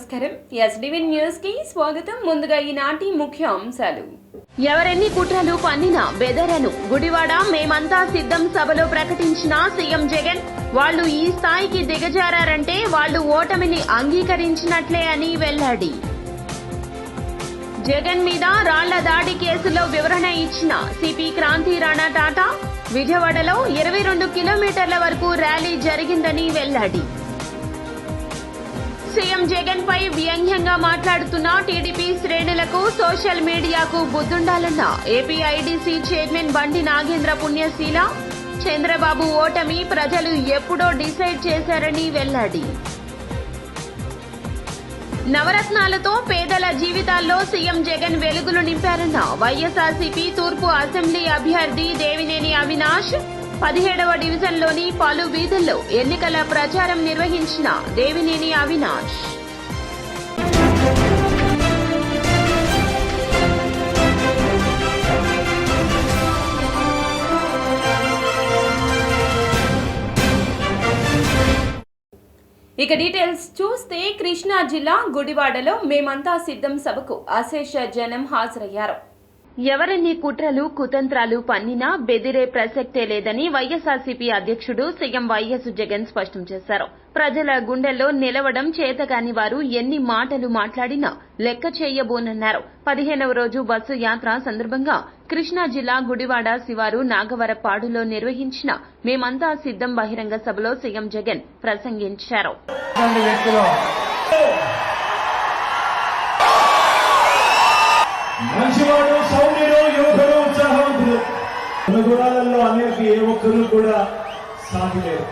నమస్కారం. SDV news కి స్వాగతం. ముందుగా ఈనాటి ముఖ్య అంశాలు. ఎవరెన్ని కుట్రలు పన్నినా బెదరను, గుడివాడ మేమంతా సిద్ధం సభలో ప్రకటించిన సీఎం జగన్. వాళ్లు ఈ స్థాయికి దిగజారంటే వాళ్లు ఓటమిని అంగీకరించినట్లే అని వెల్లడి. జగన్ మీద రాళ్ల దాడి కేసులో వివరణ ఇచ్చిన సిపి క్రాంతి రాణా టాటా. విజయవాడలో 22 కిలోమీటర్ల వరకు ర్యాలీ జరిగిందని వెల్లడి. సీఎం జగన్ పై వ్యంగ్యంగా మాట్లాడుతున్న టీడీపీ శ్రేణులకు సోషల్ మీడియాకు బుద్ధుండాలన్న ఏపీఐడీసీ చైర్మన్ బండి నాగేంద్ర పుణ్యశీల. చంద్రబాబు ఓటమి ప్రజలు ఎప్పుడో డిసైడ్ చేశారని వెల్లడి. నవరత్నాలతో పేదల జీవితాల్లో సీఎం జగన్ వెలుగులు నింపారన్న వైఎస్ఆర్సీపీ తూర్పు అసెంబ్లీ అభ్యర్థి దేవినేని అవినాష్. 17వ డివిజన్లోని పలు వీధుల్లో ఎన్నికల ప్రచారం నిర్వహించిన దేవినేని అవినాష్. ఇక డీటెయిల్స్ చూస్తే కృష్ణా జిల్లా గుడివాడలో మేమంతా సిద్ధం సభకు అశేష జనం హాజరయ్యారు. ఎవరెన్ని కుట్రలు కుతంత్రాలు పన్నినా బెదిరే ప్రసక్తే లేదని వైఎస్ఆర్సీపీ అధ్యక్షుడు సీఎం వైఎస్ జగన్ స్పష్టం చేశారు. ప్రజల గుండెల్లో నిలవడం చేతగాని వారు ఎన్ని మాటలు మాట్లాడినా లెక్క చేయబోనన్నారు. 15వ రోజు బస్సు యాత్ర సందర్భంగా కృష్ణా జిల్లా గుడివాడ శివారు నాగవరపాడులో నిర్వహించిన మేమంతా సిద్ధం బహిరంగ సభలో సీఎం జగన్ ప్రసంగించారు. మంచివాడు, సౌమ్యుడు, యువకుడు, ఉత్సాహవంతుడు గుణాలలో అనేక ఏ ఒక్కరు కూడా సాటి లేరు.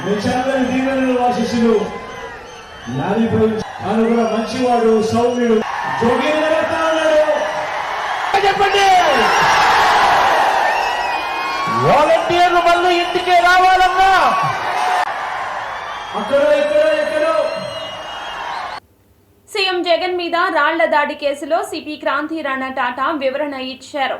మీరందరి దీవెనలు ఆశీస్సులు నాదిపై తాను కూడా మంచివాడు, సౌమ్యుడు, జోగేంద్ర చెప్పండి. వాలంటీర్లు మళ్ళీ ఇంటికే రావాలన్నా అక్కడ ఎక్కడో సీఎం జగన్ మీద రాళ్ల దాడి కేసులో సిపి క్రాంతి రాణా టాటా వివరణ ఇచ్చారు.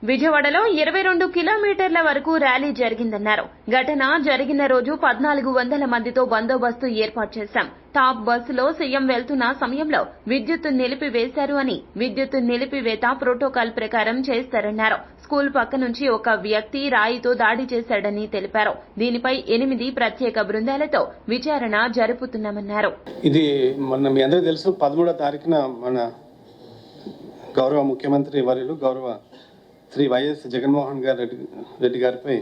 విజయవాడలో 22 కిలోమీటర్ల వరకు ర్యాలీ జరిగిందన్నారు. ఘటన జరిగిన రోజు 1400 మందితో బందోబస్తు ఏర్పాటు చేశాం. టాప్ బస్సులో సీఎం వెళ్తున్న సమయంలో విద్యుత్తు నిలిపివేశారు అని, విద్యుత్తు నిలిపివేత ప్రోటోకాల్ ప్రకారం చేస్తారన్నారు. స్కూల్ పక్క నుంచి ఒక వ్యక్తి రాయితో దాడి చేశాడని తెలిపారు. దీనిపై 8 ప్రత్యేక బృందాలతో విచారణ జరుపుతున్నామన్నారు. ఇది మొన్న మీ అందరికీ తెలుసు, 13వ తారీఖున మన గౌరవ ముఖ్యమంత్రి వర్యులు గౌరవ శ్రీ వైఎస్ జగన్మోహన్ రెడ్డి గారిపై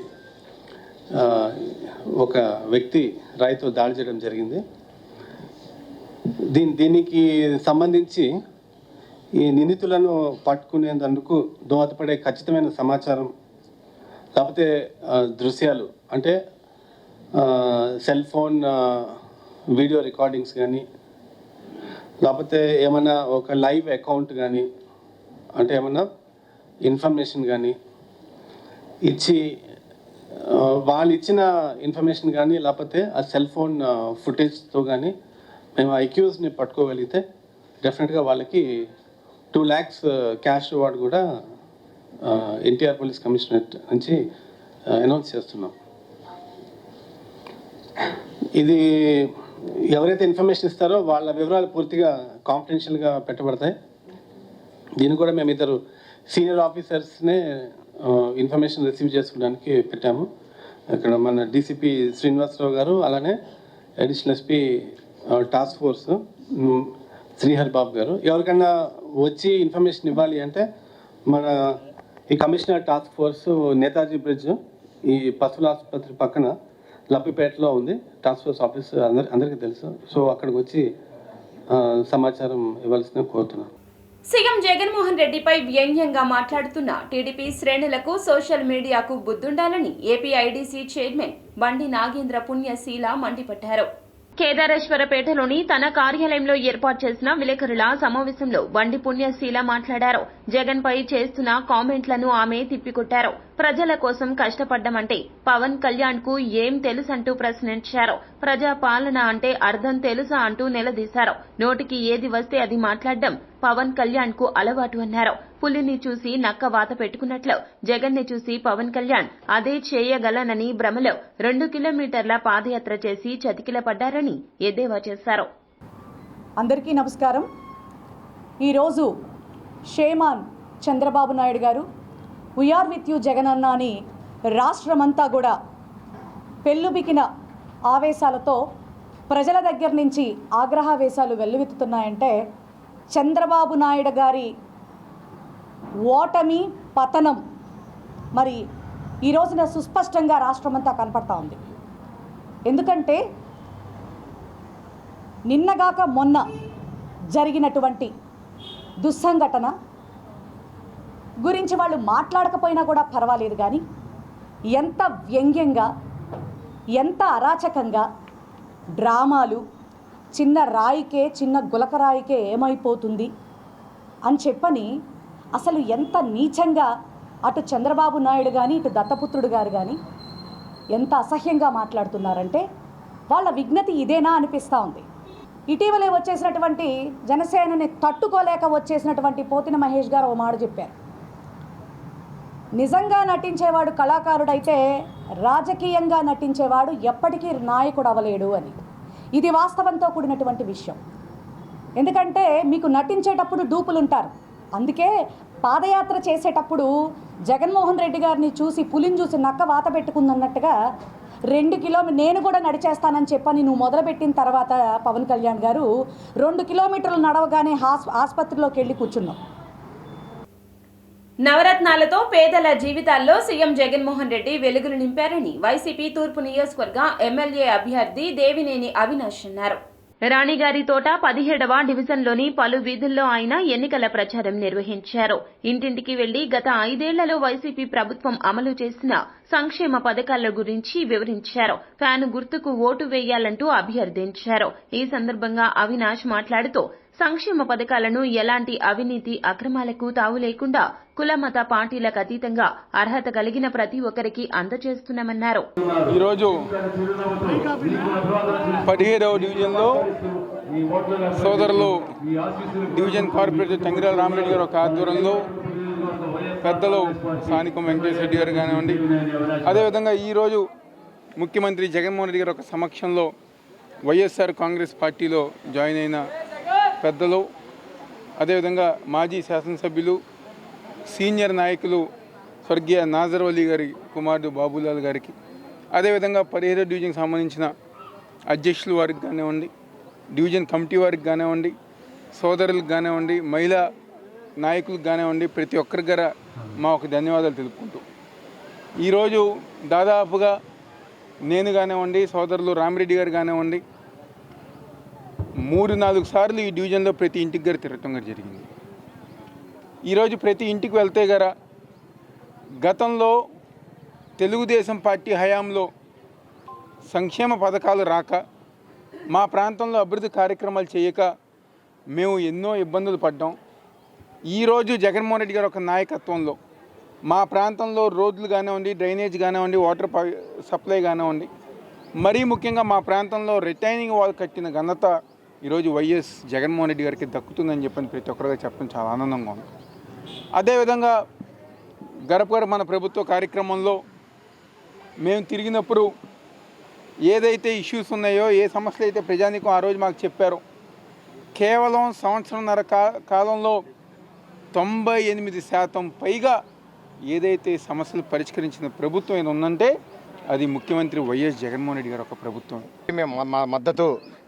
ఒక వ్యక్తి రాయితో దాడి చేయడం జరిగింది. దీనికి సంబంధించి ఈ నిందితులను పట్టుకునేందుకు దోహదపడే ఖచ్చితమైన సమాచారం, లేకపోతే దృశ్యాలు అంటే సెల్ ఫోన్ వీడియో రికార్డింగ్స్ కానీ, లేకపోతే ఏమైనా ఒక లైవ్ అకౌంట్ కానీ, అంటే ఏమన్నా ఇన్ఫర్మేషన్ కానీ ఇచ్చి వాళ్ళు ఇచ్చిన ఇన్ఫర్మేషన్ కానీ, లేకపోతే ఆ సెల్ ఫోన్ ఫుటేజ్తో కానీ మేము అక్యూజ్ని పట్టుకోగలిగితే డెఫినెట్గా వాళ్ళకి 2 lakhs క్యాష్ రివార్డ్ కూడా ఎన్టీఆర్ పోలీస్ కమిషనరేట్ నుంచి అనౌన్స్ చేస్తున్నాం. ఇది ఎవరైతే ఇన్ఫర్మేషన్ ఇస్తారో వాళ్ళ వివరాలు పూర్తిగా కాన్ఫిడెన్షియల్గా పెట్టబడతాయి. దీన్ని కూడా మేము 2 సీనియర్ ఆఫీసర్స్నే ఇన్ఫర్మేషన్ రిసీవ్ చేసుకోవడానికి పెట్టాము. ఇక్కడ మన డీసీపీ శ్రీనివాసరావు గారు, అలానే అడిషనల్ ఎస్పీ టాస్క్ ఫోర్స్ శ్రీహర్ బాబు గారు. ఎవరికైనా వచ్చి ఇన్ఫర్మేషన్ ఇవ్వాలి అంటే మన ఈ commissioner task force Netaji bridge ఈ పశువుల ఆసుపత్రి పక్కన లబ్బిపేటలో ఉంది. టాస్క్ ఫోర్స్ ఆఫీస్ అందరికీ తెలుసు. సో అక్కడికి వచ్చి సమాచారం ఇవ్వాల్సిన కోరుతున్నాను. సీఎం జగన్మోహన్ రెడ్డిపై వ్యంగ్యంగా మాట్లాడుతున్న టీడీపీ శ్రేణులకు సోషల్ మీడియాకు బుద్ధుండాలని ఏపీఐడీసీ చైర్మన్ బండి నాగేంద్ర పుణ్యశీల మండిపడ్డారు. కేదారేశ్వరపేటలోని తన కార్యాలయంలో ఏర్పాటు చేసిన విలేకరుల సమావేశంలో బండి పుణ్యశీల మాట్లాడారు. జగన్ పై చేస్తున్న కామెంట్లను ఆమె తిప్పికొట్టారు. ప్రజల కోసం కష్టపడ్డమంటే పవన్ కళ్యాణ్ కు ఏం తెలుసంటూ ప్రశ్నించారు. ప్రజా పాలన అంటే అర్థం తెలుసా అంటూ నిలదీశారు. నోటికి ఏది వస్తే అది మాట్లాడడం పవన్ కళ్యాణ్ కు అలవాటు అన్నారు. పులిని చూసి నక్క వాత పెట్టుకున్నట్లు జగన్ ని చూసి పవన్ కళ్యాణ్ అదే చేయగలనని భ్రమలో 2 కిలోమీటర్ల పాదయాత్ర చేసి చతికిలపడ్డారని ఎద్దేవా చేశారు. అందరికీ నమస్కారం. ఈరోజు షేమాన్ చంద్రబాబు నాయుడు గారు వీఆర్ విత్ యూ జగన్ అన్న అని రాష్ట్రమంతా కూడా పెళ్ళుబికిన ఆవేశాలతో ప్రజల దగ్గర నుంచి ఆగ్రహావేశాలు వెల్లువెత్తుతున్నాయంటే చంద్రబాబు నాయుడు గారి ఓటమి పతనం మరి ఈ రోజున సుస్పష్టంగా రాష్ట్రమంతా కనపడతా ఉంది. ఎందుకంటే నిన్నగాక మొన్న జరిగినటువంటి దుస్సంఘటన గురించి వాళ్ళు మాట్లాడకపోయినా కూడా పర్వాలేదు, కానీ ఎంత వ్యంగ్యంగా, ఎంత అరాచకంగా డ్రామాలు, చిన్న రాయికే, చిన్న గులకరాయికే ఏమైపోతుంది అని చెప్పని అసలు ఎంత నీచంగా అటు చంద్రబాబు నాయుడు కానీ ఇటు దత్తపుత్రుడు గారు కానీ ఎంత అసహ్యంగా మాట్లాడుతున్నారంటే వాళ్ళ విజ్ఞతి ఇదేనా అనిపిస్తూ ఉంది. ఇటీవలే వచ్చేసినటువంటి జనసేనని తట్టుకోలేక వచ్చేసినటువంటి పోతిన మహేష్ గారు ఓ మాట చెప్పారు. నిజంగా నటించేవాడు కళాకారుడైతే రాజకీయంగా నటించేవాడు ఎప్పటికీ నాయకుడు అవ్వలేడు అని. ఇది వాస్తవంతో కూడినటువంటి విషయం. ఎందుకంటే మీకు నటించేటప్పుడు డూపులు ఉంటారు. అందుకే పాదయాత్ర చేసేటప్పుడు జగన్మోహన్ రెడ్డి గారిని చూసి పులిని చూసి నక్క వాత పెట్టుకుందన్నట్టుగా 2 కిలోమీటర్లు నేను కూడా నడిచేస్తానని చెప్పని నువ్వు మొదలుపెట్టిన తర్వాత పవన్ కళ్యాణ్ గారు 2 కిలోమీటర్లు నడవగానే ఆసుపత్రిలోకి వెళ్ళి కూర్చున్నాం. నవరత్నాలతో పేదల జీవితాల్లో సీఎం జగన్మోహన్ రెడ్డి వెలుగులు నింపారని వైసీపీ తూర్పు నియోజకవర్గ ఎమ్మెల్యే అభ్యర్థి దేవినేని అవినాష్ అన్నారు. రాణిగారి తోట 17వ డివిజన్లోని పలు వీధుల్లో ఆయన ఎన్నికల ప్రచారం నిర్వహించారు. ఇంటింటికి వెళ్లి గత 5 ఏళ్లలో వైసీపీ ప్రభుత్వం అమలు చేసిన సంక్షేమ పథకాల గురించి వివరించారు. ఫ్యాను గుర్తుకు ఓటు వేయాలంటూ అభ్యర్థించారు. ఈ సందర్భంగా అవినాష్ మాట్లాడుతూ సంక్షేమ పథకాలను ఎలాంటి అవినీతి అక్రమాలకు తావు లేకుండా కులమత పార్టీలకు అతీతంగా అర్హత కలిగిన ప్రతి ఒక్కరికి అందజేస్తున్నామన్నారు. ఈరోజు 17వ డివిజన్లో సోదరులు డివిజన్ కార్పొరేటర్ చంద్రాల రామరెడ్డి గారు ఒక ఆధ్వర్యంలో పెద్దలు స్థానికం వెంకటేశ్వర రెడ్డి గారు కానివ్వండి, అదేవిధంగా ఈరోజు ముఖ్యమంత్రి జగన్మోహన్ రెడ్డి గారు ఒక సమక్షంలో వైఎస్ఆర్ కాంగ్రెస్ పార్టీలో జాయిన్ అయిన పెద్దలు, అదేవిధంగా మాజీ శాసనసభ్యులు, సీనియర్ నాయకులు స్వర్గీయ నాజర్ అలీ గారి కుమారుడు బాబులాల్ గారికి, అదేవిధంగా 17వ డివిజన్కి సంబంధించిన అధ్యక్షుల వారికి కానివ్వండి, డివిజన్ కమిటీ వారికి కానివ్వండి, సోదరులకు కానివ్వండి, మహిళా నాయకులకు కానివ్వండి, ప్రతి ఒక్కరి దగ్గర మా ఒక ధన్యవాదాలు తెలుపుకుంటూ ఈరోజు దాదాపుగా నేను కానివ్వండి, సోదరులు రామిరెడ్డి గారు కానివ్వండి 3-4 సార్లు ఈ డివిజన్లో ప్రతి ఇంటికి గారు తిరగటం గారు జరిగింది. ఈరోజు ప్రతి ఇంటికి వెళ్తే గారా గతంలో తెలుగుదేశం పార్టీ హయాంలో సంక్షేమ పథకాలు రాక, మా ప్రాంతంలో అభివృద్ధి కార్యక్రమాలు చేయక మేము ఎన్నో ఇబ్బందులు పడ్డాం. ఈరోజు జగన్మోహన్ రెడ్డి గారు ఒక నాయకత్వంలో మా ప్రాంతంలో రోడ్లు కానివ్వండి, డ్రైనేజ్ కానివ్వండి, వాటర్ సప్లై కానివ్వండి, మరీ ముఖ్యంగా మా ప్రాంతంలో రిటైనింగ్ వాల్ కట్టిన ఘనత ఈరోజు వైఎస్ జగన్మోహన్ రెడ్డి గారికి దక్కుతుందని చెప్పని ప్రతి ఒక్కరిగా చెప్పడం చాలా ఆనందంగా ఉంది. అదేవిధంగా గడప మన ప్రభుత్వ కార్యక్రమంలో మేము తిరిగినప్పుడు ఏదైతే ఇష్యూస్ ఉన్నాయో, ఏ సమస్యలు అయితే ప్రజానీకం ఆ రోజు మాకు చెప్పారో, కేవలం సంవత్సరంన్నర కాలంలో 98% పైగా ఏదైతే సమస్యలు పరిష్కరించిన ప్రభుత్వం ఏదో ఉందంటే అది ముఖ్యమంత్రి వైఎస్ జగన్మోహన్ రెడ్డి గారు ఒక ప్రభుత్వం. మేము మా మద్దతు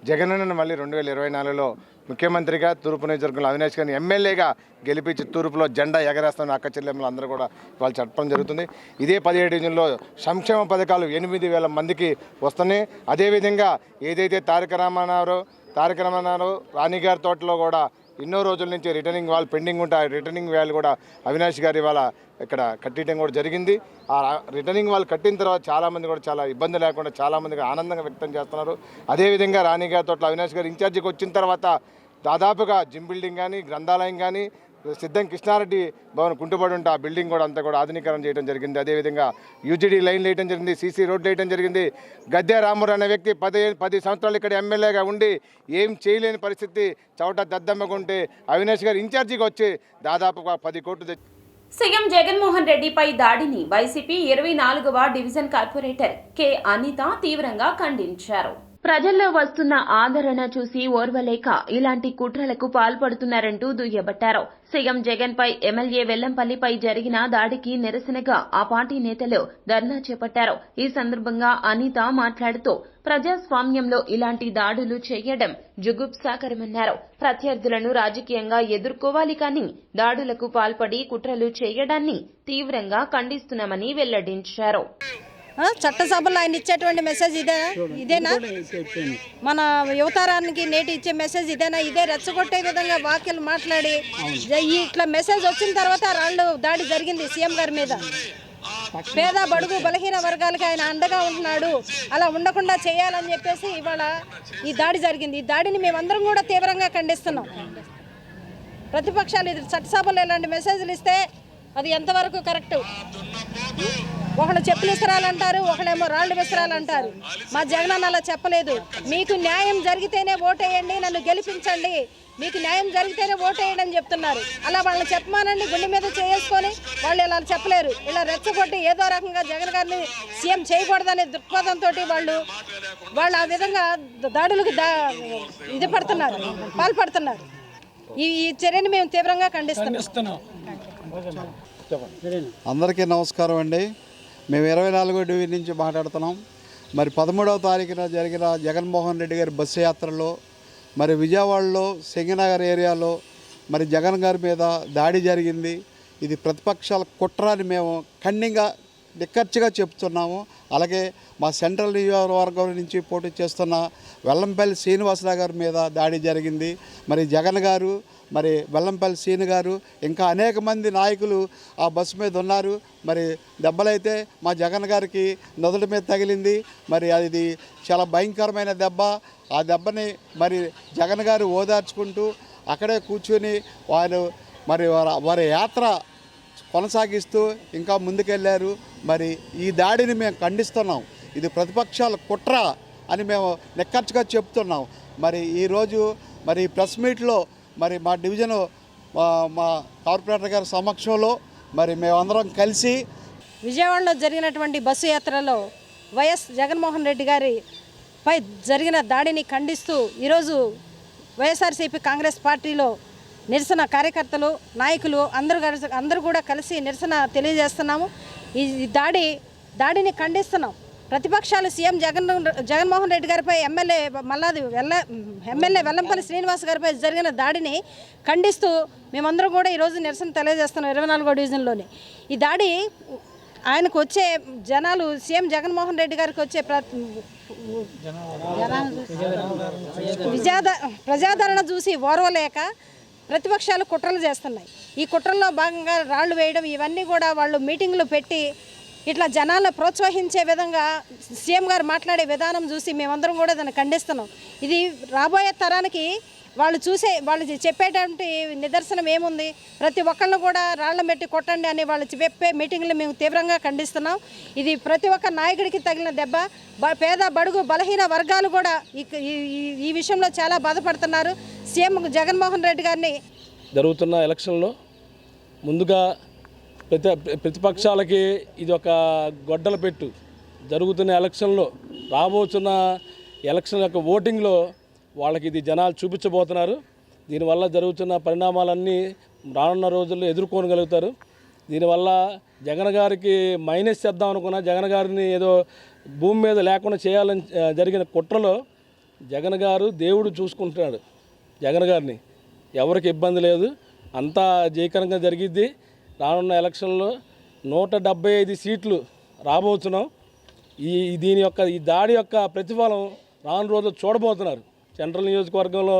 జగనన్నను మళ్ళీ 2024లో ముఖ్యమంత్రిగా తూర్పు నియోజకవర్గంలో అవినాష్ గారిని ఎమ్మెల్యేగా గెలిపించి తూర్పులో జెండా ఎగరేస్తున్న అక్క చెల్లెమ్మలు అందరూ కూడా వాళ్ళు చెప్పడం జరుగుతుంది. ఇదే 17 డివిజన్లో సంక్షేమ పథకాలు 8,000 మందికి వస్తున్నాయి. అదేవిధంగా ఏదైతే తారక రామారావు రాణిగారి తోటలో కూడా ఎన్నో రోజుల నుంచి రిటర్నింగ్ వాల్ పెండింగ్ ఉంటాయి. రిటర్నింగ్ వాల్ కూడా అవినాష్ గారి ఇవాళ ఇక్కడ కట్టడం కూడా జరిగింది. ఆ రిటర్నింగ్ వాల్ కట్టిన తర్వాత చాలామంది కూడా చాలా ఇబ్బంది లేకుండా చాలామందికి ఆనందంగా వ్యక్తం చేస్తున్నారు. అదేవిధంగా రాణిగారి తోటలో అవినాష్ గారు ఇన్ఛార్జికి వచ్చిన తర్వాత దాదాపుగా జిమ్ బిల్డింగ్ కానీ, గ్రంథాలయం కానీ, సిద్ధం కృష్ణారెడ్డి భవన్ కుంటుబడి ఉంటే ఆ బిల్డింగ్ కూడా అంతా కూడా ఆధునీకరణ చేయడం జరిగింది. అదేవిధంగా యూజీడీ లైన్లు వేయడం జరిగింది, సీసీ రోడ్లు వేయడం జరిగింది. గద్దె రామూరు అనే వ్యక్తి 10 సంవత్సరాలు ఇక్కడ ఎమ్మెల్యేగా ఉండి ఏం చేయలేని పరిస్థితి, చవట దద్దమ్మగా ఉంటే అవినాష్ గారు ఇన్ఛార్జిగా వచ్చి దాదాపు 10 కోట్లు తెచ్చి సీఎం జగన్మోహన్ రెడ్డిపై దాడిని వైసీపీ 24వ డివిజన్ కార్పొరేటర్ కె అనిత తీవ్రంగా ఖండించారు. ప్రజల్లో వస్తున్న ఆదరణ చూసి ఓర్వలేక ఇలాంటి కుట్రలకు పాల్పడుతున్నారంటూ దుయ్యబట్టారు. సీఎం జగన్ పై ఎమ్మెల్యే వెల్లంపల్లిపై జరిగిన దాడికి నిరసనగా ఆ పార్టీ నేతలు ధర్నా చేపట్టారు. ఈ సందర్భంగా అనిత మాట్లాడుతూ ప్రజాస్వామ్యంలో ఇలాంటి దాడులు చేయడం జుగుప్సాకరమన్నారు. ప్రత్యర్థులను రాజకీయంగా ఎదుర్కోవాలి కానీ దాడులకు పాల్పడి కుట్రలు చేయడాన్ని తీవ్రంగా ఖండిస్తున్నామని వెల్లడించారు. చట్టసభలో ఆయన ఇచ్చేటువంటి మెసేజ్ ఇదేనా? మన యువతరానికి నేటి ఇచ్చే మెసేజ్ ఇదేనా? ఇదే రెచ్చగొట్టే విధంగా వాక్యాలు మాట్లాడి ఇట్లా మెసేజ్ వచ్చిన తర్వాత రాళ్ళు దాడి జరిగింది సీఎం గారి మీద. పేద బడుగు బలహీన వర్గాలకి ఆయన అండగా ఉంటున్నాడు, అలా ఉండకుండా చేయాలని చెప్పేసి ఇవాళ ఈ దాడి జరిగింది. ఈ దాడిని మేమందరం కూడా తీవ్రంగా ఖండిస్తున్నాం. ప్రతిపక్షాలు ఇది చట్టసభలో ఇలాంటి మెసేజ్లు ఇస్తే అది ఎంతవరకు కరెక్టు? ఒకళ్ళు చెప్పులు విసరాలంటారు, ఒకళ్ళేమో రాళ్ళు విసరాలంటారు. మా జగనన్న అలా చెప్పలేదు. మీకు న్యాయం జరిగితేనే ఓటేయండి, నన్ను గెలిపించండి, మీకు న్యాయం జరిగితేనే ఓటేయండి అని చెప్తున్నారు. అలా వాళ్ళని చెప్పమానండి, గుండె మీద చేసుకొని వాళ్ళు ఇలా చెప్పలేరు. ఇలా రెచ్చగొట్టి ఏదో రకంగా జగన్ గారిని సీఎం చేయకూడదనే దృక్పథంతో వాళ్ళు ఆ విధంగా దాడులకు పాల్పడుతున్నారు. ఈ చర్యని మేము తీవ్రంగా ఖండిస్తున్నాం. అందరికీ నమస్కారం అండి. మేము 24వ డివిజన్ నుంచి మాట్లాడుతున్నాం. మరి 13వ తారీఖున జరిగిన జగన్మోహన్ రెడ్డి గారి బస్సు యాత్రలో మరి విజయవాడలో సింగనగర్ ఏరియాలో మరి జగన్ గారి మీద దాడి జరిగింది. ఇది ప్రతిపక్షాల కుట్ర అని మేము ఖండితంగా నిక్కచ్చిగా చెప్తున్నాము. అలాగే మా సెంట్రల్ నియోజకవర్గం నుంచి పోటీ చేస్తున్న వెల్లంపల్లి శ్రీనివాసరావు గారి మీద దాడి జరిగింది. మరి జగన్ గారు, మరి వెల్లంపల్లి శ్రీను గారు, ఇంకా అనేక మంది నాయకులు ఆ బస్సు మీద ఉన్నారు. మరి దెబ్బలైతే మా జగన్ గారికి నదుల మీద తగిలింది. మరి అది చాలా భయంకరమైన దెబ్బ. ఆ దెబ్బని మరి జగన్ గారు ఓదార్చుకుంటూ అక్కడే కూర్చొని వారి యాత్ర కొనసాగిస్తూ ఇంకా ముందుకెళ్ళారు. మరి ఈ దాడిని మేము ఖండిస్తున్నాం. ఇది ప్రతిపక్షాల కుట్ర అని మేము నిక్కచ్చిగా చెప్తున్నాం. మరి ఈరోజు మరి ప్రెస్ మీట్లో మరి మా డివిజను మా కార్పొరేటర్ గారి సమక్షంలో మరి మేమందరం కలిసి విజయవాడలో జరిగినటువంటి బస్సు యాత్రలో వైఎస్ జగన్మోహన్ రెడ్డి గారిపై జరిగిన దాడిని ఖండిస్తూ ఈరోజు వైఎస్ఆర్సీపీ కాంగ్రెస్ పార్టీలో నిరసన కార్యకర్తలు, నాయకులు అందరూ కూడా కలిసి నిరసన తెలియజేస్తున్నాము. ఈ దాడిని ఖండిస్తున్నాం. ప్రతిపక్షాలు సీఎం జగన్మోహన్ రెడ్డి గారిపై ఎమ్మెల్యే వెల్లంపల్లి శ్రీనివాస్ గారిపై జరిగిన దాడిని ఖండిస్తూ మేమందరం కూడా ఈరోజు నిరసన తెలియజేస్తున్నాం 24వ డివిజన్లోని. ఈ దాడి ఆయనకు వచ్చే జనాలు, సీఎం జగన్మోహన్ రెడ్డి గారికి వచ్చే ప్రజాదరణ చూసి ఓర్వలేక ప్రతిపక్షాలు కుట్రలు చేస్తున్నాయి. ఈ కుట్రల్లో భాగంగా రాళ్లు వేయడం, ఇవన్నీ కూడా వాళ్ళు మీటింగ్లు పెట్టి ఇట్లా జనాలను ప్రోత్సహించే విధంగా సీఎం గారు మాట్లాడే విధానం చూసి మేమందరం కూడా దాన్ని ఖండిస్తున్నాం. ఇది రాబోయే తరానికి వాళ్ళు చెప్పేటువంటి నిదర్శనం ఏముంది? ప్రతి ఒక్కళ్ళను కూడా రాళ్ల పెట్టి కొట్టండి అని వాళ్ళు చెప్పే మీటింగ్లు మేము తీవ్రంగా ఖండిస్తున్నాం. ఇది ప్రతి ఒక్క నాయకుడికి తగిలిన దెబ్బ. పేద బడుగు బలహీన వర్గాలు కూడా ఈ విషయంలో చాలా బాధపడుతున్నారు. సీఎం జగన్మోహన్ రెడ్డి గారిని జరుగుతున్న ఎలక్షన్లో ముందుగా ప్రతిపక్షాలకి ఇది ఒక గొడ్డల పెట్టు. జరుగుతున్న ఎలక్షన్లో, రాబోతున్న ఎలక్షన్ యొక్క ఓటింగ్లో వాళ్ళకి ఇది జనాలు చూపించబోతున్నారు. దీనివల్ల జరుగుతున్న పరిణామాలన్నీ రానున్న రోజుల్లో ఎదుర్కోగలుగుతారు. దీనివల్ల జగన్ గారికి మైనస్ చేద్దాం అనుకున్న జగన్ గారిని ఏదో భూమి మీద లేకుండా చేయాలని జరిగిన కుట్రలో జగన్ గారు దేవుడు చూసుకుంటున్నాడు. జగన్ గారిని ఎవరికి ఇబ్బంది లేదు, అంతా జయకరంగా జరిగిద్ది. రానున్న ఎలక్షన్లో 175 సీట్లు రాబోతున్నాం. ఈ దాడి యొక్క ప్రతిఫలం రాను రోజులు చూడబోతున్నారు. సెంట్రల్ నియోజకవర్గంలో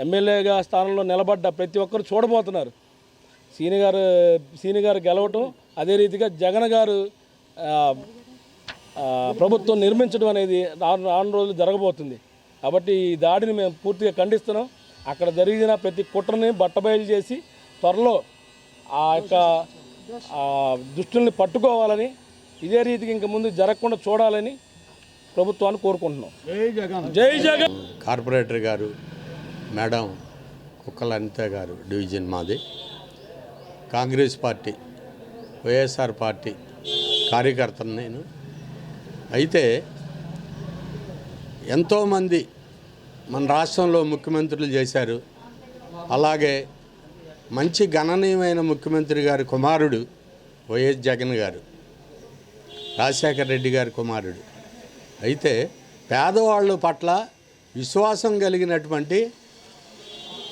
ఎమ్మెల్యేగా స్థానంలో నిలబడ్డ ప్రతి ఒక్కరు చూడబోతున్నారు. సీని గారు గెలవటం, అదే రీతిగా జగన్ గారు ప్రభుత్వం నిర్మించడం అనేది రాను రోజులు జరగబోతుంది. కాబట్టి ఈ దాడిని మేము పూర్తిగా ఖండిస్తున్నాం. అక్కడ జరిగిన ప్రతి కుట్రని బట్టబయలు చేసి త్వరలో ఆ యొక్క దుష్టుల్ని పట్టుకోవాలని, ఇదే రీతికి ఇంక ముందు జరగకుండా చూడాలని ప్రభుత్వాన్ని కోరుకుంటున్నాం. జై జగన్. కార్పొరేటర్ గారు మేడం కుక్కల అనిత గారు డివిజన్ మాది. కాంగ్రెస్ పార్టీ, వైఎస్ఆర్ పార్టీ కార్యకర్తను నేను. అయితే ఎంతోమంది మన రాష్ట్రంలో ముఖ్యమంత్రులు చేశారు. అలాగే మంచి గణనీయమైన ముఖ్యమంత్రి గారి కుమారుడు వైఎస్ జగన్ గారు, రాజశేఖర రెడ్డి గారి కుమారుడు. అయితే పేదవాళ్ళ పట్ల విశ్వాసం కలిగినటువంటి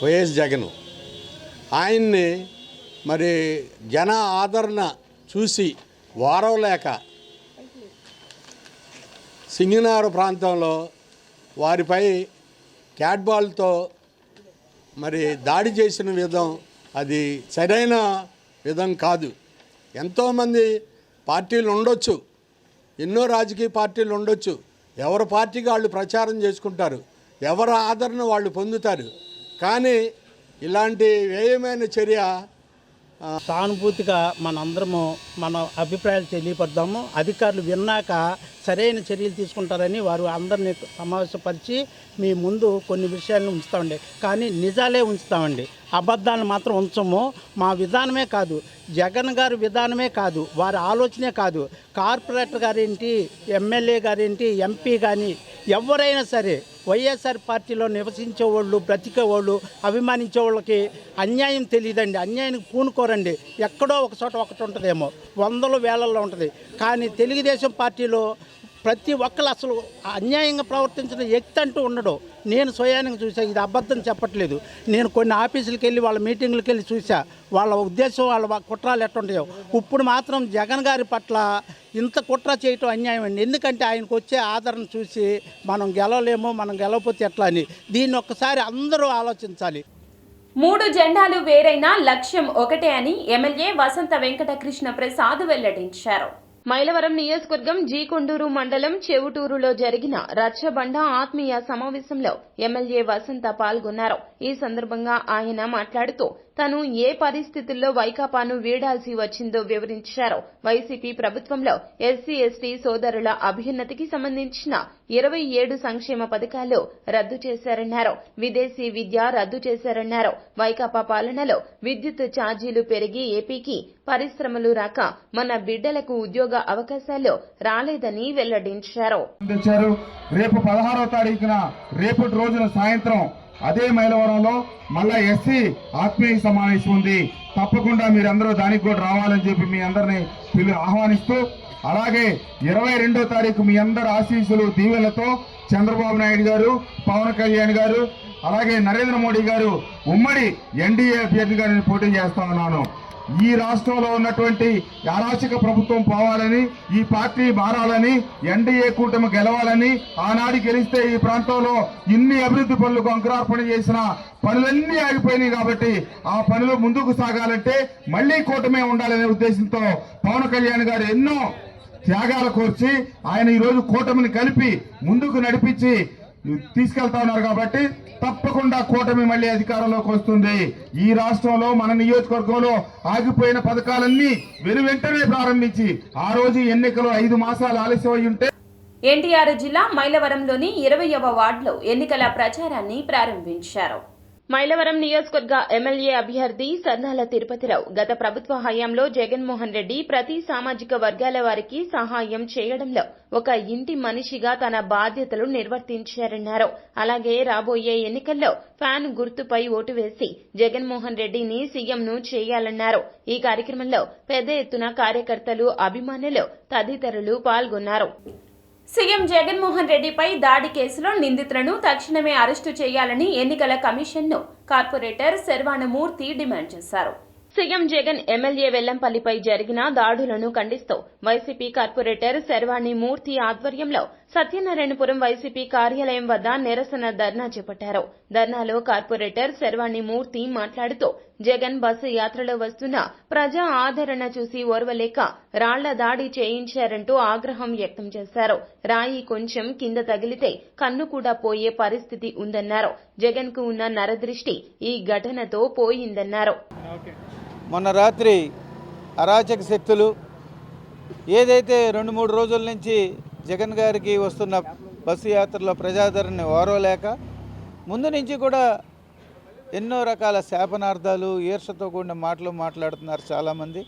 వైఎస్ జగన్, ఆయన్ని మరి జన ఆదరణ చూసి వారవలేక సింగనారు ప్రాంతంలో వారిపై క్యాట్బాల్తో మరి దాడి చేసిన విధం అది సరైన విధం కాదు. ఎంతోమంది పార్టీలు ఉండొచ్చు, ఎన్నో రాజకీయ పార్టీలు ఉండొచ్చు, ఎవరి పార్టీకి వాళ్ళు ప్రచారం చేసుకుంటారు, ఎవరి ఆదరణ వాళ్ళు పొందుతారు. కానీ ఇలాంటి వ్యయమైన చర్య సానుభూతిగా మనందరము మన అభిప్రాయాలు తెలియపడదాము. అధికారులు విన్నాక సరైన చర్యలు తీసుకుంటారని వారు అందరినీ సమావేశపరిచి మీ ముందు కొన్ని విషయాలను ఉంచుతామండి. కానీ నిజాలే ఉంచుతామండి, అబద్ధాలను మాత్రం ఉంచము. మా విధానమే కాదు, జగన్ గారి విధానమే కాదు, వారి ఆలోచనే కాదు, కార్పొరేటర్ గారేంటి, ఎమ్మెల్యే గారేంటి, ఎంపీ కానీ ఎవరైనా సరే వైఎస్ఆర్ పార్టీలో నివసించే వాళ్ళు, బ్రతికే వాళ్ళు, అభిమానించే వాళ్ళకి అన్యాయం తెలియదండి, అన్యాయానికి పూనుకోరండి. ఎక్కడో ఒక చోట ఒకటి ఉంటుందేమో, వందల వేలల్లో ఉంటుంది. కానీ తెలుగుదేశం పార్టీలో ప్రతి ఒక్కరు అసలు అన్యాయంగా ప్రవర్తించిన వ్యక్తి అంటూ ఉండడు. నేను స్వయానికి చూసా, ఇది అబద్ధం చెప్పట్లేదు. నేను కొన్ని ఆఫీసులకు వెళ్ళి వాళ్ళ మీటింగ్లకు వెళ్ళి చూసా, వాళ్ళ ఉద్దేశం, వాళ్ళ కుట్రాలు ఎట్టుంటాయో. ఇప్పుడు మాత్రం జగన్ గారి పట్ల ఇంత కుట్ర చేయటం అన్యాయం అండి. ఎందుకంటే ఆయనకు వచ్చే ఆదరణ చూసి మనం గెలవలేమో, మనం గెలవకపోతే ఎట్లా అని దీన్ని ఒక్కసారి అందరూ ఆలోచించాలి. 3 జెండాలు వేరైనా లక్ష్యం ఒకటే అని ఎమ్మెల్యే వసంత వెంకట కృష్ణ ప్రసాద్ వెల్లడించారు. మైలవరం నియోజకవర్గం జీకొండూరు మండలం చెవుటూరులో జరిగిన రచ్చబండ ఆత్మీయ సమావేశంలో ఎమ్మెల్యే వసంత పాల్గొన్నారు. ఈ సందర్భంగా ఆయన మాట్లాడుతూ తాను ఏ పరిస్థితుల్లో వైకాపాను వీడాల్సి వచ్చిందో వివరించారు. వైసీపీ ప్రభుత్వంలో ఎస్సీ ఎస్టీ సోదరుల అభ్యున్నతికి సంబంధించిన 27 సంక్షేమ పథకాలు రద్దు చేశారన్నారు. విదేశీ విద్య రద్దు చేశారన్నారు. వైకాపా పాలనలో విద్యుత్ ఛార్జీలు పెరిగి ఏపీకి పరిశ్రమలు రాక మన బిడ్డలకు ఉద్యోగ అవకాశాలు రాలేదని వెల్లడించారు. రేపు 16వ తారీఖున రేపటి రోజున సాయంత్రం అదే మైలవరంలో మళ్ళా ఎస్సీ ఆత్మీయ సమావేశం ఉంది. తప్పకుండా మీరందరూ దానికి కూడా రావాలని చెప్పి మీ అందరినీ ఆహ్వానిస్తూ, అలాగే 22వ తారీఖు మీ అందరి ఆశీస్సులు దీవెనలతో చంద్రబాబు నాయుడు గారు, పవన్ కళ్యాణ్ గారు, అలాగే నరేంద్ర మోడీ గారు ఉమ్మడి ఎన్డీఏ అభ్యర్థిగా నేను పోటీ చేస్తా ఉన్నాను. ఈ రాష్ట్రంలో ఉన్నటువంటి అరాచక ప్రభుత్వం పోవాలని, ఈ పార్టీ మారాలని, ఎన్డీఏ కూటమి గెలవాలని, ఆనాడు గెలిస్తే ఈ ప్రాంతంలో ఇన్ని అభివృద్ధి పనులకు అంకురార్పణ చేసిన పనులన్నీ ఆగిపోయినాయి. కాబట్టి ఆ పనులు ముందుకు సాగాలంటే మళ్లీ కూటమే ఉండాలనే ఉద్దేశంతో పవన్ కళ్యాణ్ గారు ఎన్నో త్యాగాలు కోర్చి ఆయన ఈ రోజు కూటమిని కలిపి ముందుకు నడిపించి తీసుకెళ్తా ఉన్నారు. కాబట్టి తప్పకుండా కూటమి మళ్లీ అధికారంలోకి వస్తుంది. ఈ రాష్ట్రంలో మన నియోజకవర్గంలో ఆగిపోయిన పథకాలన్నీ వెనువెంటనే ప్రారంభించి, ఆ రోజు ఎన్నికలు 5 మాసాలు ఆలస్యం అయి ఉంటే ఎన్టీఆర్ జిల్లా మైలవరంలోని 20వ వార్డులో ఎన్నికల ప్రచారాన్ని ప్రారంభించారు. మైలవరం నియోజకవర్గ ఎమ్మెల్యే అభ్యర్థి సన్నాల తిరుపతిరావు గత ప్రభుత్వ హయాంలో జగన్మోహన్ రెడ్డి ప్రతి సామాజిక వర్గాల వారికి సహాయం చేయడంలో ఒక ఇంటి మనిషిగా తన బాధ్యతలు నిర్వర్తించారన్నారు. అలాగే రాబోయే ఎన్నికల్లో ఫ్యాన్ గుర్తుపై ఓటు వేసి జగన్మోహన్ రెడ్డిని సీఎంను చేయాలన్నారు. ఈ కార్యక్రమంలో పెద్ద ఎత్తున కార్యకర్తలు, అభిమానులు తదితరులు పాల్గొన్నారు. సీఎం జగన్మోహన్ రెడ్డిపై దాడి కేసులో నిందితులను తక్షణమే అరెస్టు చేయాలని ఎన్నికల కమిషన్ను కార్పొరేటర్ శర్వాణమూర్తి డిమాండ్ చేశారు. సీఎం జగన్ ఎమ్మెల్యే వెల్లంపల్లిపై జరిగిన దాడులను ఖండిస్తూ వైసీపీ కార్పొరేటర్ శర్వాణి మూర్తి ఆధ్వర్యంలో సత్యనారాయణపురం వైసీపీ కార్యాలయం వద్ద నిరసన ధర్నా చేపట్టారు. ధర్నాలో కార్పొరేటర్ శర్వాణి మూర్తి మాట్లాడుతూ జగన్ బస్సు యాత్రలో వస్తున్న ప్రజా ఆదరణ చూసి ఓర్వలేక రాళ్ల దాడి చేయించారంటూ ఆగ్రహం వ్యక్తం చేశారు. రాయి కొంచెం కింద తగిలితే కన్ను కూడా పోయే పరిస్థితి ఉందన్నారు. జగన్ కు ఉన్న నరదృష్టి ఈ ఘటనతో పోయిందన్నారు. మొన్న రాత్రి అరాచక శక్తులు ఏదైతే 2-3 రోజుల నుంచి జగన్ గారికి వస్తున్న బస్సు యాత్రలో ప్రజాదరణని ఓర్వలేక ముందు నుంచి కూడా ఎన్నో రకాల శాపనార్థాలు ఈర్షతో కూడిన మాటలు మాట్లాడుతున్నారు చాలామంది.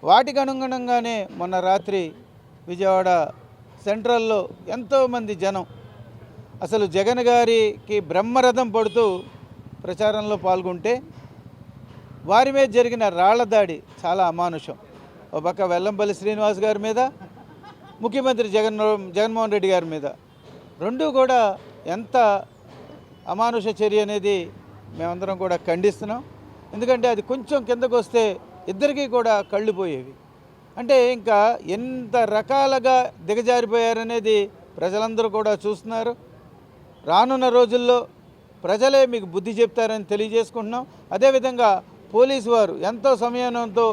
వాటికి అనుగుణంగానే మొన్న రాత్రి విజయవాడ సెంట్రల్లో ఎంతోమంది జనం అసలు జగన్ గారికి బ్రహ్మరథం పడుతూ ప్రచారంలో పాల్గొంటే వారి మీద జరిగిన రాళ్ల దాడి చాలా అమానుషం. ఒక పక్క వెల్లంపల్లి శ్రీనివాస్ గారి మీద, ముఖ్యమంత్రి జగన్మోహన్ రెడ్డి గారి మీద, రెండూ కూడా ఎంత అమానుష చర్య అనేది మేమందరం కూడా ఖండిస్తున్నాం. ఎందుకంటే అది కొంచెం కిందకు వస్తే ఇద్దరికీ కూడా కళ్ళు పోయేవి. అంటే ఇంకా ఎంత రకాలుగా దిగజారిపోయారనేది ప్రజలందరూ కూడా చూస్తున్నారు. రానున్న రోజుల్లో ప్రజలే మీకు బుద్ధి చెప్తారని తెలియజేసుకుంటున్నాం. అదేవిధంగా పోలీసు వారు ఎంతో సంయమనంతో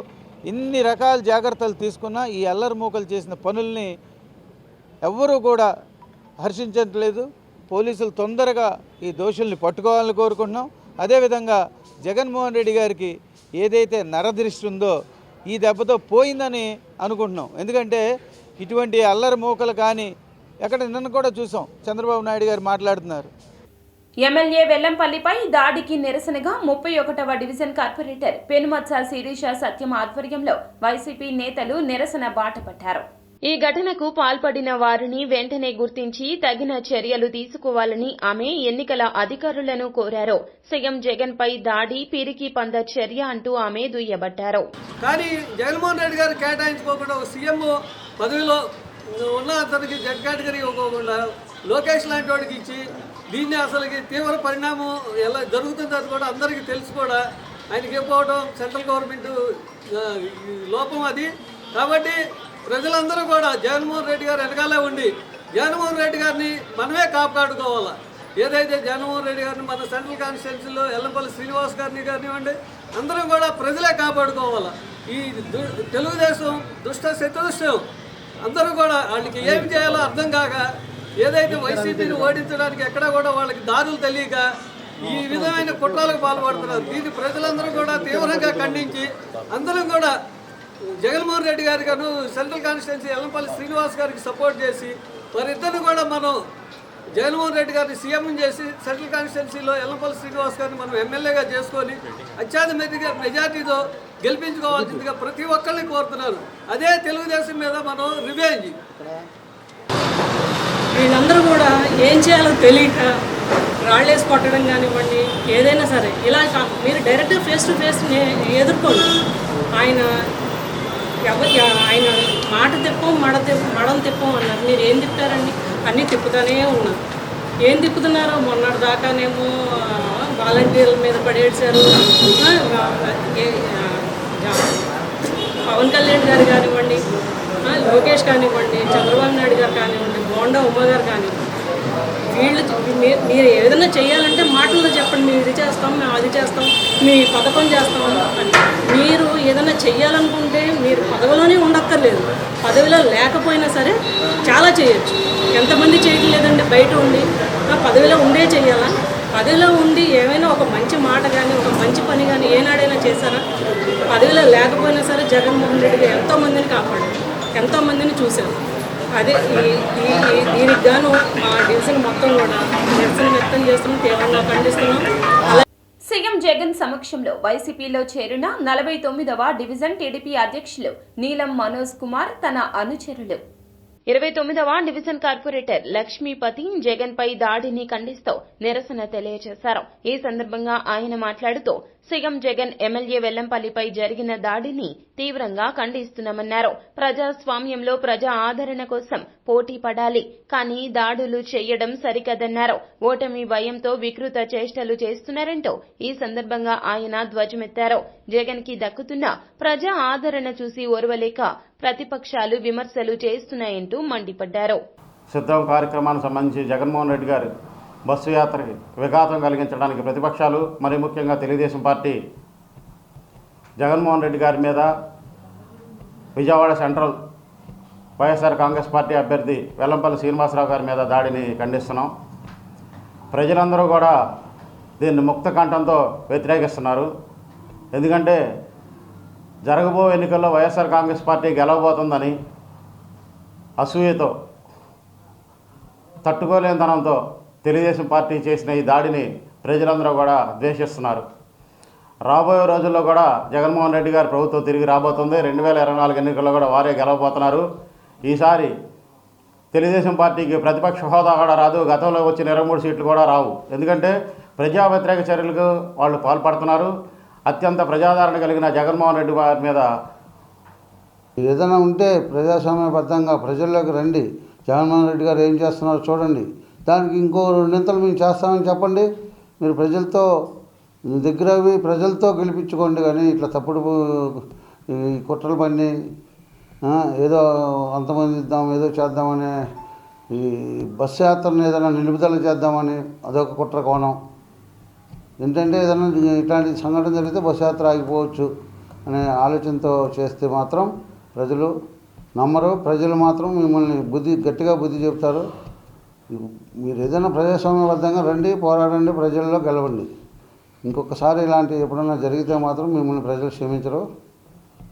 ఇన్ని రకాల జాగ్రత్తలు తీసుకున్నా ఈ అల్లరి మూకలు చేసిన పనుల్ని ఎవ్వరూ కూడా హర్షించట్లేదు. పోలీసులు తొందరగా ఈ దోషుల్ని పట్టుకోవాలని కోరుకుంటున్నాం. అదేవిధంగా జగన్మోహన్ రెడ్డి గారికి ఏదైతే నరదృష్టి ఉందో ఈ దెబ్బతో పోయిందని అనుకుంటున్నాం. ఎందుకంటే ఇటువంటి అల్లరి మూకలు కానీ ఎక్కడ నిన్న కూడా చూసాం, చంద్రబాబు నాయుడు గారు మాట్లాడుతున్నారు. ఎమ్మెల్యే వెల్లంపల్లిపై దాడికి నిరసనగా 31వ డివిజన్ కార్పొరేటర్ పెనుమత్స శిరీష సత్యం ఆధ్వర్యంలో వైసీపీ నేతలు నిరసన బాట పట్టారు. ఈ ఘటనకు పాల్పడిన వారిని వెంటనే గుర్తించి తగిన చర్యలు తీసుకోవాలని ఆమె ఎన్నికల అధికారులను కోరారు. సీఎం జగన్ పై దాడి పిరికి పంద చర్య అంటూ ఆమె దుయ్యబట్టారు. కానీ జగన్మోహన్ రెడ్డి గారు కేటాయించుకోకుండా సీఎం పదవిలో ఉన్న అతనికి జడ్ కేటగిరీ ఇవ్వకుండా లోకేష్ లాంటి వాడికి ఇచ్చి దీన్ని అసలుకి తీవ్ర పరిణామం ఎలా జరుగుతుందో కూడా అందరికీ తెలుసు. కూడా ఆయనకి ఇవ్వకపోవడం సెంట్రల్ గవర్నమెంట్ లోపం అది. కాబట్టి ప్రజలందరూ కూడా జగన్మోహన్ రెడ్డి గారు వెనకాలే ఉండి జగన్మోహన్ రెడ్డి గారిని మనమే కాపాడుకోవాలా. ఏదైతే జగన్మోహన్ రెడ్డి గారిని మన సెంట్రల్ కాన్స్టిట్యున్సీలో ఎల్లంపల్లి శ్రీనివాస్ గారిని కానివ్వండి అందరం కూడా ప్రజలే కాపాడుకోవాలా. ఈ తెలుగుదేశం దుష్ట శత్రుదృష్టం అందరూ కూడా వాళ్ళకి ఏం చేయాలో అర్థం కాక ఏదైతే వైసీపీని ఓడించడానికి ఎక్కడా కూడా వాళ్ళకి దారులు తెలియక ఈ విధమైన కుట్రలకు పాల్పడుతున్నారు. దీన్ని ప్రజలందరూ కూడా తీవ్రంగా ఖండించి అందరం కూడా జగన్మోహన్ రెడ్డి గారి గారు సెంట్రల్ కాన్స్టిట్యున్సీ ఎల్లంపల్లి శ్రీనివాస్ గారికి సపోర్ట్ చేసి వారిద్దరిని కూడా మనం జగన్మోహన్ రెడ్డి గారిని సీఎం చేసి సెంట్రల్ కాన్స్టిట్యున్సీలో ఎల్లంపల్లి శ్రీనివాస్ గారిని మనం ఎమ్మెల్యేగా చేసుకొని అత్యధిక మెజార్టీతో గెలిపించుకోవాల్సిందిగా ప్రతి ఒక్కరిని కోరుతున్నారు. అదే తెలుగుదేశం మీద మనం రివెంజ్. వీళ్ళందరూ కూడా ఏం చేయాలో తెలియక రాళ్ళేసి కొట్టడం కానివ్వండి ఏదైనా సరే ఇలా మీరు డైరెక్ట్గా ఫేస్ టు ఫేస్ ఎదుర్కోండి. ఆయన మాట తిప్పం మడం తిప్పం అన్నారు. మీరు ఏం తిప్పారండి? అన్నీ తిప్పుతూనే ఉన్నారు. ఏం తిప్పుతున్నారో మొన్నటి దాకానేమో వాలంటీర్ల మీద పడేసారు. పవన్ కళ్యాణ్ గారు కానివ్వండి, లోకేష్ కానివ్వండి, చంద్రబాబు నాయుడు గారు కానివ్వండి, బోండా ఉమ్మ గారు కానివ్వండి, వీళ్ళు మీరు ఏదైనా చేయాలంటే మాటల్లో చెప్పండి. మేము ఇది చేస్తాం, మేము అది చేస్తాం, మీ పథకం చేస్తాం అని. మీరు ఏదైనా చెయ్యాలనుకుంటే మీరు పదవిలోనే ఉండక్కర్లేదు. పదవిలో లేకపోయినా సరే చాలా చేయొచ్చు. ఎంతమంది చేయట్లేదండి బయట ఉండి. పదవిలో ఉండే చెయ్యాలా? పదవిలో ఉండి ఏమైనా ఒక మంచి మాట కానీ ఒక మంచి పని కానీ ఏనాడైనా చేశారా? పదవిలో లేకపోయినా సరే జగన్మోహన్ రెడ్డి గారు ఎంతోమందిని కాపాడారు, ఎంతోమందిని చూశారు. అదే దీనికి గాను మా డివిజన్ మొత్తం కూడా నిరసన వ్యక్తం చేస్తున్నాం, తీవ్రంగా ఖండిస్తున్నాం. సీఎం జగన్ సమక్షంలో వైసీపీలో చేరిన 49వ డివిజన్ టీడీపీ అధ్యక్షులు నీలం మనోజ్ కుమార్ తన అనుచరులు 29వ డివిజన్ కార్పొరేటర్ లక్ష్మీపతి జగన్ పై దాడిని ఖండిస్తూ నిరసన తెలియజేశారు. ఈ సందర్భంగా ఆయన మాట్లాడుతూ సీఎం జగన్ ఎమ్మెల్యే వెల్లంపల్లిపై జరిగిన దాడిని తీవ్రంగా ఖండిస్తున్నామన్నారు. ప్రజాస్వామ్యంలో ప్రజా ఆదరణ కోసం పోటీ పడాలి, కానీ దాడులు చేయడం సరికదన్నారు. ఓటమి భయంతో వికృత చేష్టలు చేస్తున్నారంటూ ఈ సందర్భంగా ఆయన ధ్వజమెత్తారు. జగన్ కి దక్కుతున్న ప్రజా ఆదరణ చూసి ఓర్వలేక ప్రతిపక్షాలు విమర్శలు చేస్తున్నాయంటూ మండిపడ్డారు. సిద్ధం కార్యక్రమానికి సంబంధించి జగన్మోహన్ రెడ్డి గారు బస్సు యాత్రకి విఘాతం కలిగించడానికి ప్రతిపక్షాలు, మరి ముఖ్యంగా తెలుగుదేశం పార్టీ జగన్మోహన్ రెడ్డి గారి మీద విజయవాడ సెంట్రల్ వైఎస్ఆర్ కాంగ్రెస్ పార్టీ అభ్యర్థి వెల్లంపల్లి శ్రీనివాసరావు గారి మీద దాడిని ఖండిస్తున్నాం. ప్రజలందరూ కూడా దీన్ని ముక్త కంఠంతో వ్యతిరేకిస్తున్నారు. ఎందుకంటే జరగబో ఎన్నికల్లో వైఎస్ఆర్ కాంగ్రెస్ పార్టీ గెలవబోతుందని అసూయతో, తట్టుకోలేనితనంతో తెలుగుదేశం పార్టీ చేసిన ఈ దాడిని ప్రజలందరూ కూడా ద్వేషిస్తున్నారు. రాబోయే రోజుల్లో కూడా జగన్మోహన్ రెడ్డి గారి ప్రభుత్వం తిరిగి రాబోతుంది. 2024 ఎన్నికల్లో కూడా వారే గెలవబోతున్నారు. ఈసారి తెలుగుదేశం పార్టీకి ప్రతిపక్ష హోదా కూడా రాదు. గతంలో వచ్చిన 23 సీట్లు కూడా రావు. ఎందుకంటే ప్రజా వ్యతిరేక చర్యలకు వాళ్ళు పాల్పడుతున్నారు. అత్యంత ప్రజాదరణ కలిగిన జగన్మోహన్ రెడ్డి గారి మీద ఏదైనా ఉంటే ప్రజాస్వామ్యబద్ధంగా ప్రజల్లోకి రండి. జగన్మోహన్ రెడ్డి గారు ఏం చేస్తున్నారో చూడండి. దానికి ఇంకో 2 నింతలు మేము చేస్తామని చెప్పండి. మీరు ప్రజలతో దగ్గరవి ప్రజలతో గెలిపించుకోండి. కానీ ఇట్లా తప్పుడు ఈ కుట్రలు పని ఏదో అంతమంది ఇద్దాం, ఏదో చేద్దామని, ఈ బస్సు యాత్రను ఏదైనా నిలుపుదల చేద్దామని అదొక కుట్ర కోణం. ఏంటంటే ఏదైనా ఇట్లాంటి సంఘటన జరిగితే బస్సు యాత్ర ఆగిపోవచ్చు అనే ఆలోచనతో చేస్తే మాత్రం ప్రజలు నమ్మరు. ప్రజలు మాత్రం మిమ్మల్ని గట్టిగా బుద్ధి చెప్తారు. మీరు ఏదైనా ప్రజాస్వామ్యబద్ధంగా రండి, పోరాడండి, ప్రజల్లో గెలవండి. ఇంకొకసారి ఇలాంటి ఎప్పుడన్నా జరిగితే మాత్రం మిమ్మల్ని ప్రజలు క్షమించరు.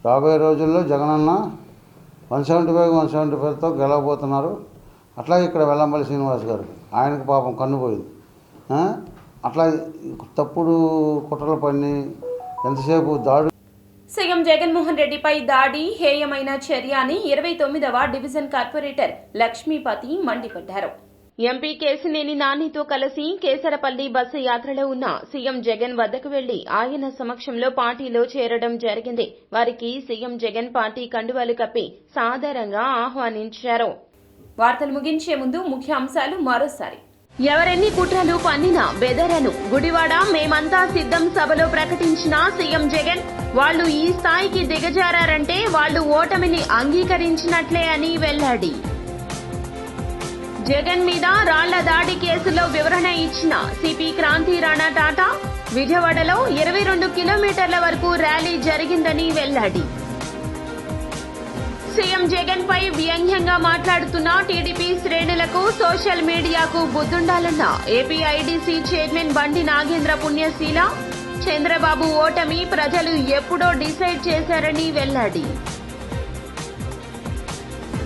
రాబోయే రోజుల్లో జగనన్న 175-175తో గెలవబోతున్నారు. అట్లాగే ఇక్కడ వెల్లంపల్లి శ్రీనివాస్ గారు, ఆయనకు పాపం కన్నుపోయింది. అట్లా తప్పుడు కుట్రలు పని ఎంతసేపు దాడు. సీఎం జగన్మోహన్ రెడ్డిపై దాడి హేయమైన చర్య అని 29వ డివిజన్ కార్పొరేటర్ లక్ష్మీపతి మండిపడ్డారు. ఎంపీ కేశినేని నానితో కలిసి కేసరపల్లి బస్సు యాత్రలో ఉన్న సీఎం జగన్ వద్దకు వెళ్లి ఆయన సమక్షంలో పార్టీలో చేరడం జరిగింది. వారికి సీఎం జగన్ పార్టీ కండువాలు కప్పి సాదరంగా ఆహ్వానించారు. వార్తలు ముగించే ముందు ముఖ్యాంశాలు మరోసారి. ఎవరెన్ని కుట్రలు పన్నినా బెదరను, గుడివాడ మేమంతా సిద్ధం సభలో ప్రకటించిన సీఎం జగన్. వాళ్లు ఈ స్థాయికి దిగజారంటే వాళ్లు ఓటమిని అంగీకరించినట్లే అని వెల్లడి. జగన్ మీద రాళ్ల దాడి కేసులో వివరణ ఇచ్చిన సిపి క్రాంతి రాణా టాటా. విజయవాడలో 22 కిలోమీటర్ల వరకు ర్యాలీ జరిగిందని వెల్లడి. సీఎం జగన్ పై వ్యంగ్యంగా మాట్లాడుతున్న టీడీపీ శ్రేణులకు సోషల్ మీడియాకు బుద్ధుండాలన్న ఏపీఐడీసీ చైర్మన్ బండి నాగేంద్ర పుణ్యశీల. చంద్రబాబు ఓటమి ప్రజలు ఎప్పుడో డిసైడ్ చేశారని వెల్లడి.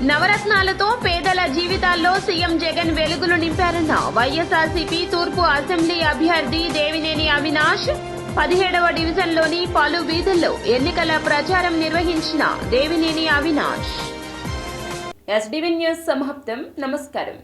నవరత్నాలతో పేదల జీవితాల్లో సీఎం జగన్ వెలుగులు నింపారన్న వైఎస్ఆర్సీపీ తూర్పు అసెంబ్లీ అభ్యర్థి దేవినేని అవినాష్. 17వ డివిజన్లోని పలు వీధుల్లో ఎన్నికల ప్రచారం నిర్వహించిన దేవినేని అవినాష్. ఎస్డీవీ న్యూస్ సమాప్తం. నమస్కారం.